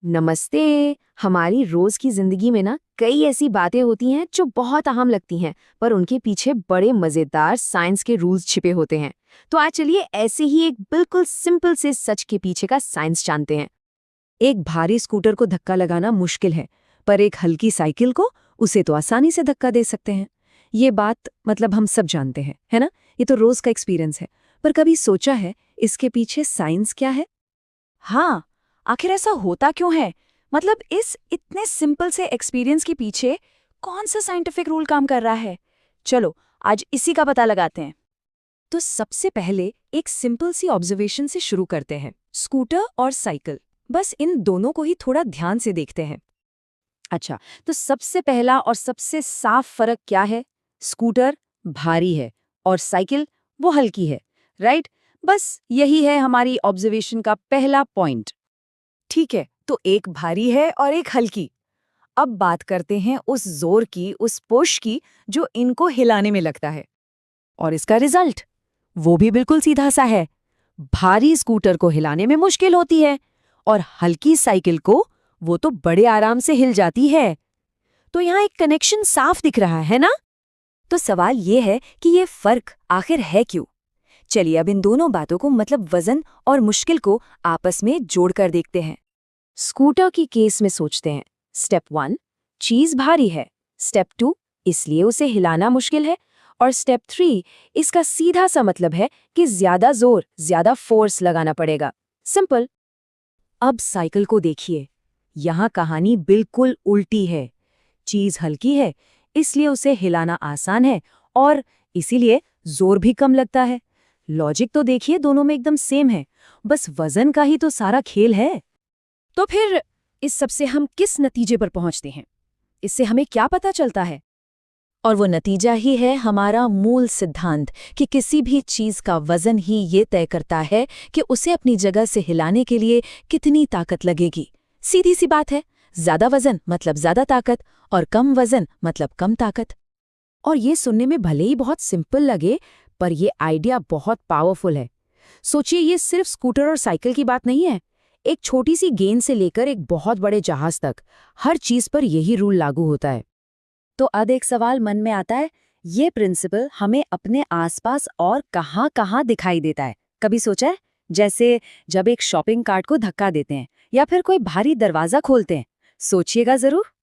नमस्ते। हमारी रोज की जिंदगी में ना कई ऐसी बातें होती हैं जो बहुत अहम लगती हैं, पर उनके पीछे बड़े मजेदार साइंस के रूल्स छिपे होते हैं। तो आज चलिए ऐसे ही एक बिल्कुल सिंपल से सच के पीछे का साइंस जानते हैं। एक भारी स्कूटर को धक्का लगाना मुश्किल है, पर एक हल्की साइकिल को उसे तो आसानी से धक्का दे सकते हैं। ये बात मतलब हम सब जानते हैं, है ना? ये तो रोज का एक्सपीरियंस है। पर कभी सोचा है इसके पीछे साइंस क्या है? हाँ, आखिर ऐसा होता क्यों है? मतलब इस इतने सिंपल से एक्सपीरियंस के पीछे कौन सा साइंटिफिक रूल काम कर रहा है? चलो, आज इसी का पता लगाते हैं। तो सबसे पहले एक सिंपल सी ऑब्जर्वेशन से शुरू करते हैं। स्कूटर और साइकिल, बस इन दोनों को ही थोड़ा ध्यान से देखते हैं। अच्छा, तो सबसे पहला और सबसे साफ फर्क क्या है? स्कूटर भारी है और साइकिल वो हल्की है, राइट? बस यही है हमारी ऑब्जर्वेशन का पहला पॉइंट। ठीक है, तो एक भारी है और एक हल्की। अब बात करते हैं उस जोर की, उस पुश की जो इनको हिलाने में लगता है। और इसका रिजल्ट वो भी बिल्कुल सीधा सा है। भारी स्कूटर को हिलाने में मुश्किल होती है और हल्की साइकिल को वो तो बड़े आराम से हिल जाती है। तो यहाँ एक कनेक्शन साफ दिख रहा है ना? तो सवाल ये है कि ये फर्क आखिर है क्यों? चलिए अब इन दोनों बातों को मतलब वजन और मुश्किल को आपस में जोड़कर देखते हैं। स्कूटर की केस में सोचते हैं। स्टेप 1, चीज भारी है। स्टेप 2, इसलिए उसे हिलाना मुश्किल है। और स्टेप 3, इसका सीधा सा मतलब है कि ज्यादा जोर, ज्यादा फोर्स लगाना पड़ेगा। सिंपल। अब साइकिल को देखिए। यहाँ कहानी बिल्कुल उल्टी है। चीज हल्की है, इसलिए उसे हिलाना आसान है और इसीलिए जोर भी कम लगता है। लॉजिक तो देखिए दोनों में एकदम सेम है, बस वजन का ही तो सारा खेल है। तो फिर इस सब से हम किस नतीजे पर पहुंचते हैं? इससे हमें क्या पता चलता है? और वो नतीजा ही है हमारा मूल सिद्धांत कि किसी भी चीज का वजन ही ये तय करता है कि उसे अपनी जगह से हिलाने के लिए कितनी ताकत लगेगी। सीधी सी बात है, ज्यादा वजन मतलब ज्यादा ताकत और कम वजन मतलब कम ताकत। और ये सुनने में भले ही बहुत सिंपल लगे, पर ये आइडिया बहुत पावरफुल है। सोचिए, ये सिर्फ स्कूटर और साइकिल की बात नहीं है। एक छोटी सी गेंद से लेकर एक बहुत बड़े जहाज तक हर चीज पर यही रूल लागू होता है। तो अब एक सवाल मन में आता है, ये प्रिंसिपल हमें अपने आसपास और कहाँ-कहाँ दिखाई देता है? कभी सोचा है? जैसे जब एक शॉपिंग कार्ट को धक्का देते हैं या फिर कोई भारी दरवाजा खोलते हैं। सोचिएगा जरूर।